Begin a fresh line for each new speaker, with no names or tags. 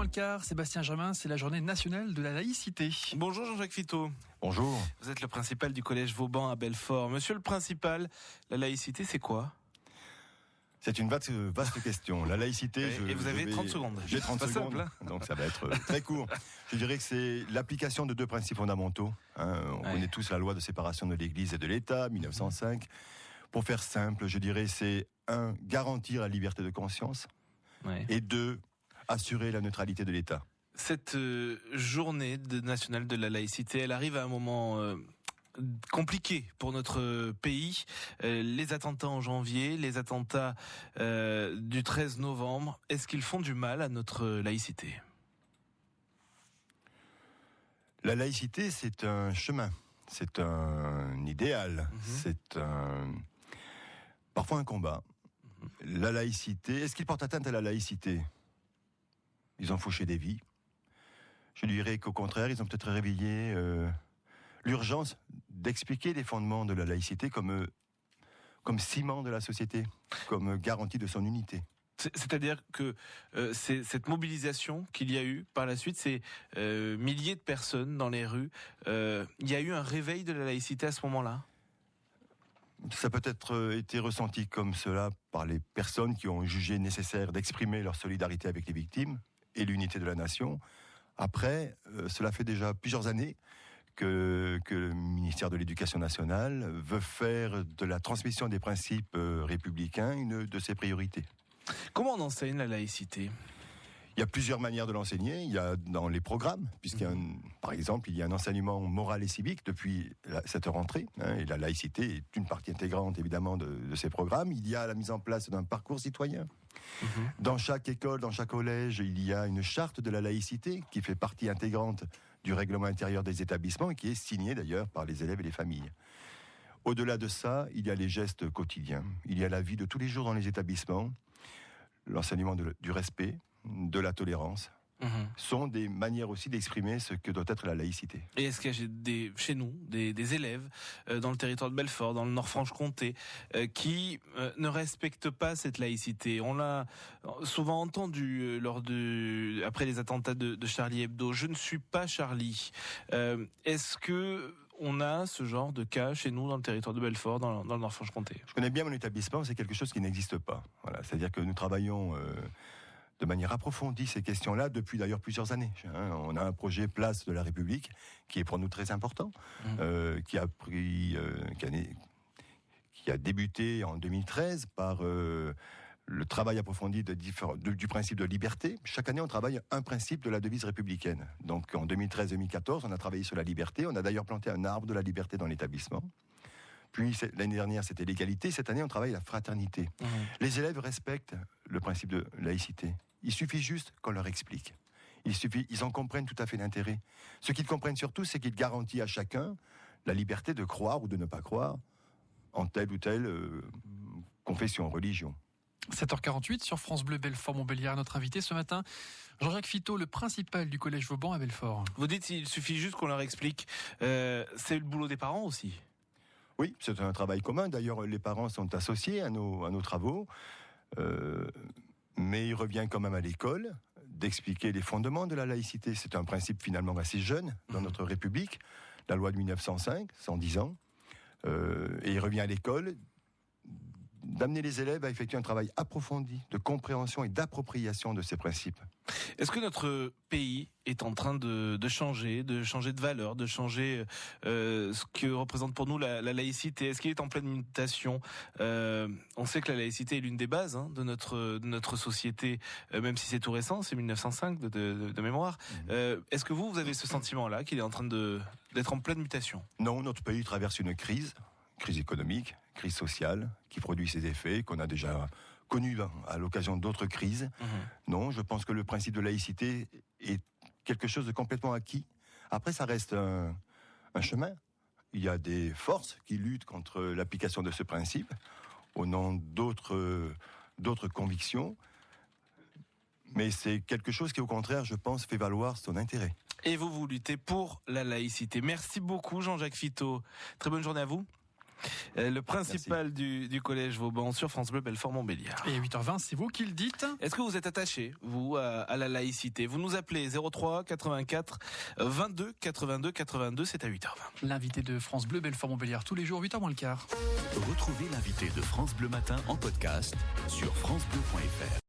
le quart, Sébastien Germain, c'est la journée nationale de la laïcité.
Bonjour Jean-Jacques Fittot.
Bonjour.
Vous êtes le principal du collège Vauban à Belfort. Monsieur le principal, la laïcité c'est quoi ?
C'est une vaste question. La laïcité...
Et vous avez 30 secondes.
J'ai 30
C'est pas
secondes,
simple, hein.
donc ça va être très court. Je dirais que c'est l'application de deux principes fondamentaux. On connaît tous la loi de séparation de l'Église et de l'État, 1905. Pour faire simple, je dirais c'est 1, garantir la liberté de conscience, et 2, assurer la neutralité de l'État.
Cette journée nationale de la laïcité, elle arrive à un moment compliqué pour notre pays. Les attentats en janvier, les attentats du 13 novembre, est-ce qu'ils font du mal à notre laïcité ?
La laïcité, c'est un chemin, c'est un idéal, c'est parfois un combat. La laïcité, est-ce qu'ils portent atteinte à la laïcité ? Ils ont fauché des vies. Je dirais qu'au contraire, ils ont peut-être réveillé l'urgence d'expliquer les fondements de la laïcité comme ciment de la société, comme garantie de son unité.
C'est-à-dire que c'est cette mobilisation qu'il y a eu par la suite, ces milliers de personnes dans les rues, il y a eu un réveil de la laïcité à ce moment-là ?
Ça peut être été ressenti comme cela par les personnes qui ont jugé nécessaire d'exprimer leur solidarité avec les victimes et l'unité de la nation. Après, cela fait déjà plusieurs années que le ministère de l'Éducation nationale veut faire de la transmission des principes républicains une de ses priorités.
Comment on enseigne la laïcité ?
Il y a plusieurs manières de l'enseigner. Il y a dans les programmes, par exemple, il y a un enseignement moral et civique depuis cette rentrée, et la laïcité est une partie intégrante, évidemment, de ces programmes. Il y a la mise en place d'un parcours citoyen. Dans chaque école, dans chaque collège, il y a une charte de la laïcité qui fait partie intégrante du règlement intérieur des établissements et qui est signée, d'ailleurs, par les élèves et les familles. Au-delà de ça, il y a les gestes quotidiens. Il y a la vie de tous les jours dans les établissements, l'enseignement du respect, de la tolérance, sont des manières aussi d'exprimer ce que doit être la laïcité.
Et est-ce qu'il y a chez nous des élèves dans le territoire de Belfort, dans le Nord-Franche-Comté, qui ne respectent pas cette laïcité ? On l'a souvent entendu après les attentats de Charlie Hebdo. Je ne suis pas Charlie. Est-ce que on a ce genre de cas chez nous dans le territoire de Belfort, dans le Nord-Franche-Comté ?
Je connais bien mon établissement, c'est quelque chose qui n'existe pas. Voilà, c'est-à-dire que nous travaillons de manière approfondie ces questions-là depuis d'ailleurs plusieurs années. On a un projet Place de la République qui est pour nous très important, qui a débuté en 2013 par le travail approfondi du principe de liberté. Chaque année, on travaille un principe de la devise républicaine. Donc en 2013-2014, on a travaillé sur la liberté. On a d'ailleurs planté un arbre de la liberté dans l'établissement. Puis l'année dernière, c'était l'égalité. Cette année, on travaille la fraternité. Les élèves respectent le principe de laïcité. Il suffit juste qu'on leur explique. Ils en comprennent tout à fait l'intérêt. Ce qu'ils comprennent surtout, c'est qu'il garantit à chacun la liberté de croire ou de ne pas croire en telle ou telle confession, religion.
7h48 sur France Bleu Belfort-Montbéliard. Notre invité ce matin, Jean-Jacques Fittot, le principal du collège Vauban à Belfort.
Vous dites qu'il suffit juste qu'on leur explique. C'est le boulot des parents aussi.
Oui, c'est un travail commun. D'ailleurs, les parents sont associés à nos travaux. Mais il revient quand même à l'école d'expliquer les fondements de la laïcité. C'est un principe finalement assez jeune dans notre République. La loi de 1905, 110 ans. Et il revient à l'école d'amener les élèves à effectuer un travail approfondi de compréhension et d'appropriation de ces principes.
Est-ce que notre pays est en train de changer de valeur, de changer ce que représente pour nous la laïcité ? Est-ce qu'il est en pleine mutation ? On sait que la laïcité est l'une des bases de notre société, même si c'est tout récent, c'est 1905 de mémoire. Est-ce que vous avez ce sentiment-là qu'il est en train d'être en pleine mutation ?
Non, notre pays traverse une crise économique, crise sociale, qui produit ses effets, qu'on a déjà connus à l'occasion d'autres crises. Non, je pense que le principe de laïcité est quelque chose de complètement acquis. Après, ça reste un chemin. Il y a des forces qui luttent contre l'application de ce principe, au nom d'autres convictions. Mais c'est quelque chose qui, au contraire, je pense, fait valoir son intérêt.
Et vous luttez pour la laïcité. Merci beaucoup, Jean-Jacques Fittot. Très bonne journée à vous. Le principal du collège Vauban sur France Bleu Belfort-Montbéliard.
Et à 8h20, c'est vous qui le dites.
Est-ce que vous êtes attaché, vous, à la laïcité? Vous nous appelez 03 84 22 82 82, c'est à 8h20.
L'invité de France Bleu Belfort-Montbéliard tous les jours, 8h moins le quart.
Retrouvez l'invité de France Bleu Matin en podcast sur francebleu.fr.